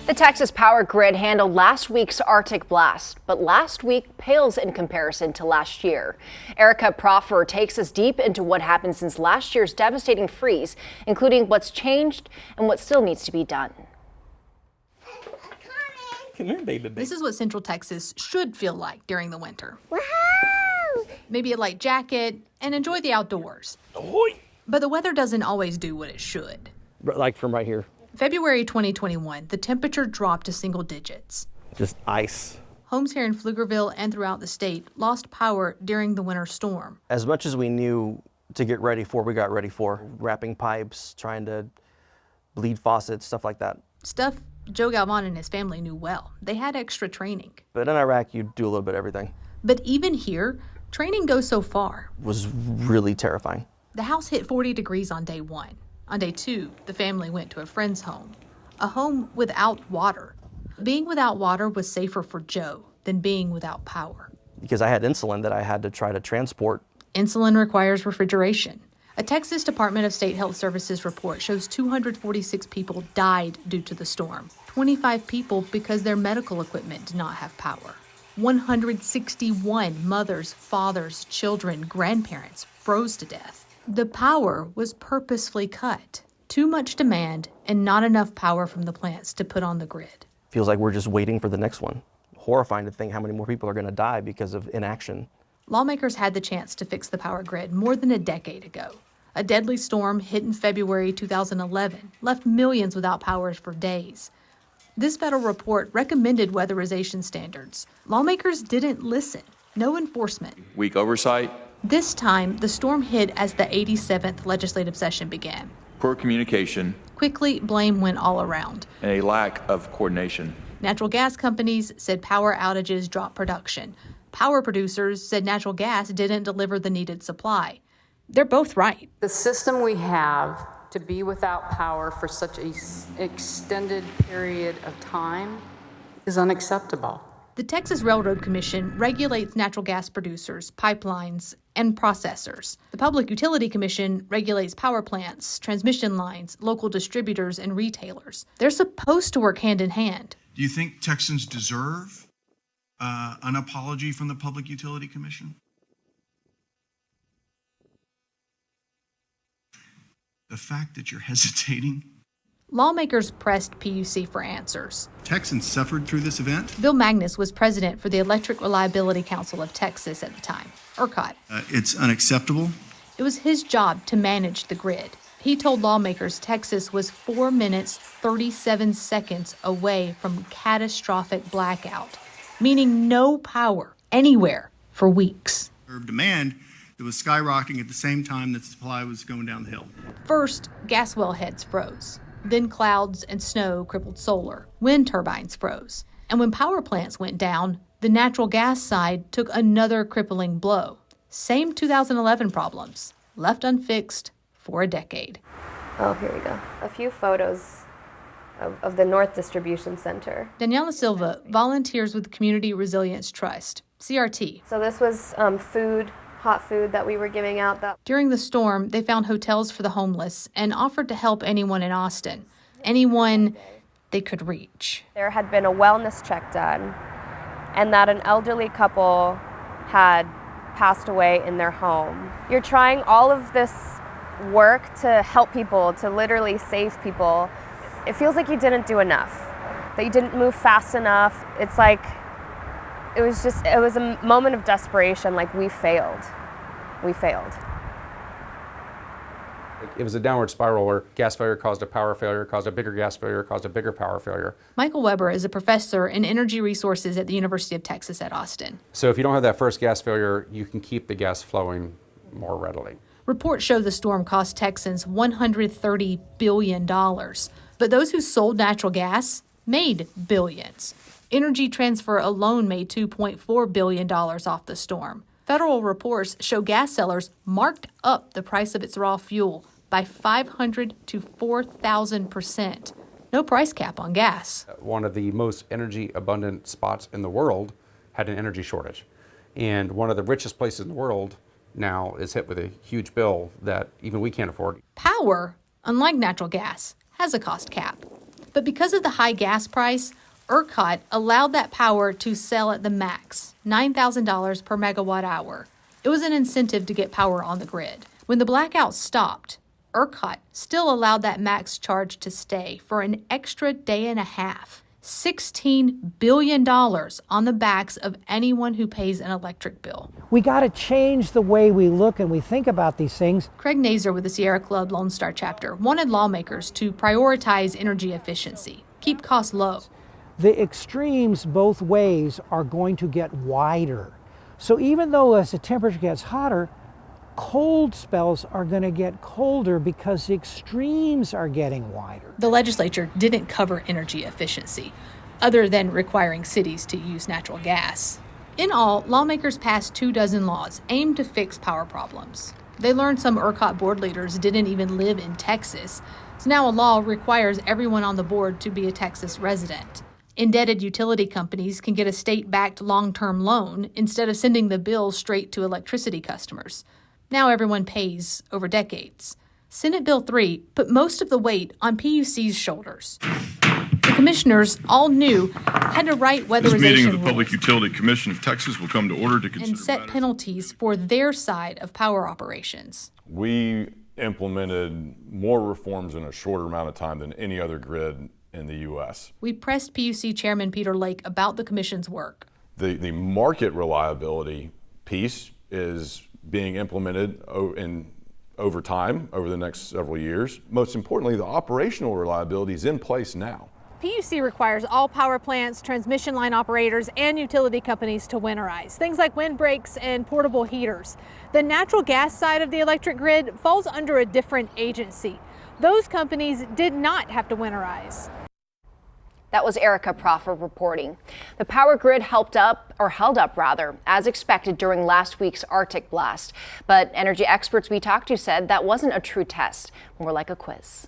The Texas power grid handled last week's Arctic blast, but last week pales in comparison to last year. Erica Proffer takes us deep into what happened since last year's devastating freeze, including what's changed and what still needs to be done. Come here, baby. This is what Central Texas should feel like during the winter. Wow! Maybe a light jacket and enjoy the outdoors. Ahoy! But the weather doesn't always do what it should. Like from right here. February 2021, the temperature dropped to single digits. Just ice. Homes here in Pflugerville and throughout the state lost power during the winter storm. As much as we knew to get ready for, we got ready for. Wrapping pipes, trying to bleed faucets, stuff like that. Stuff Joe Galvan and his family knew well. They had extra training. But in Iraq, you do a little bit of everything. But even here, training goes so far. It was really terrifying. The house hit 40 degrees on day 1. On day 2, the family went to a friend's home, a home without water. Being without water was safer for Joe than being without power. Because I had insulin that I had to try to transport. Insulin requires refrigeration. A Texas Department of State Health Services report shows 246 people died due to the storm, 25 people because their medical equipment did not have power. 161 mothers, fathers, children, grandparents froze to death. The power was purposefully cut. Too much demand and not enough power from the plants to put on the grid. Feels like we're just waiting for the next one. Horrifying to think how many more people are going to die because of inaction. Lawmakers had the chance to fix the power grid more than a decade ago. A deadly storm hit in February 2011 left millions without power for days. This federal report recommended weatherization standards. Lawmakers didn't listen. No enforcement. Weak oversight. This time, the storm hit as the 87th legislative session began. Poor communication. Quickly, blame went all around. And a lack of coordination. Natural gas companies said power outages dropped production. Power producers said natural gas didn't deliver the needed supply. They're both right. The system we have to be without power for such an extended period of time is unacceptable. The Texas Railroad Commission regulates natural gas producers, pipelines, and processors. The Public Utility Commission regulates power plants, transmission lines, local distributors, and retailers. They're supposed to work hand in hand. Do you think Texans deserve an apology from the Public Utility Commission? The fact that you're hesitating. Lawmakers pressed PUC for answers. Texans suffered through this event. Bill Magnus was president for the Electric Reliability Council of Texas at the time, ERCOT. It's unacceptable. It was his job to manage the grid. He told lawmakers Texas was 4 minutes, 37 seconds away from catastrophic blackout, meaning no power anywhere for weeks. Demand that was skyrocketing at the same time that supply was going down the hill. First, gas well heads froze. Then clouds and snow crippled solar. Wind turbines froze. And when power plants went down, the natural gas side took another crippling blow. Same 2011 problems, left unfixed for a decade. Oh, here we go. A few photos of the North Distribution Center. Daniela Silva volunteers with Community Resilience Trust, CRT. So this was food, hot food that we were giving out. During the storm, they found hotels for the homeless and offered to help anyone in Austin, anyone they could reach. There had been a wellness check done, and that an elderly couple had passed away in their home. You're trying all of this work to help people, to literally save people. It feels like you didn't do enough, that you didn't move fast enough. It's like, it was a moment of desperation, like we failed. We failed. It was a downward spiral where gas failure caused a power failure, caused a bigger gas failure, caused a bigger power failure. Michael Weber is a professor in energy resources at the University of Texas at Austin. So if you don't have that first gas failure, you can keep the gas flowing more readily. Reports show the storm cost Texans $130 billion, but those who sold natural gas made billions. Energy Transfer alone made $2.4 billion off the storm. Federal reports show gas sellers marked up the price of its raw fuel by 500 to 4,000%. No price cap on gas. One of the most energy abundant spots in the world had an energy shortage. And one of the richest places in the world now is hit with a huge bill that even we can't afford. Power, unlike natural gas, has a cost cap. But because of the high gas price, ERCOT allowed that power to sell at the max, $9,000 per megawatt hour. It was an incentive to get power on the grid. When the blackout stopped, ERCOT still allowed that max charge to stay for an extra day and a half. $16 billion on the backs of anyone who pays an electric bill. We got to change the way we look and we think about these things. Craig Nazer with the Sierra Club Lone Star chapter wanted lawmakers to prioritize energy efficiency, keep costs low. The extremes both ways are going to get wider. So even though as the temperature gets hotter, cold spells are going to get colder because the extremes are getting wider. The legislature didn't cover energy efficiency, other than requiring cities to use natural gas. In all, lawmakers passed 24 laws aimed to fix power problems. They learned some ERCOT board leaders didn't even live in Texas, so now a law requires everyone on the board to be a Texas resident. Indebted utility companies can get a state-backed long-term loan instead of sending the bill straight to electricity customers. Now everyone pays over decades. Senate Bill 3 put most of the weight on PUC's shoulders. The commissioners, all new, had to write weatherization This meeting of the rules Public Utility Commission of Texas will come to order to consider and set matters. penalties for their side of power operations. We implemented more reforms in a shorter amount of time than any other grid in the U.S. We pressed PUC Chairman Peter Lake about the commission's work. The market reliability piece is being implemented over time, over the next several years. Most importantly, the operational reliability is in place now. PUC requires all power plants, transmission line operators, and utility companies to winterize, things like windbreaks and portable heaters. The natural gas side of the electric grid falls under a different agency. Those companies did not have to winterize. That was Erica Proffer reporting. The power grid held up, as expected during last week's Arctic blast. But energy experts we talked to said that wasn't a true test, more like a quiz.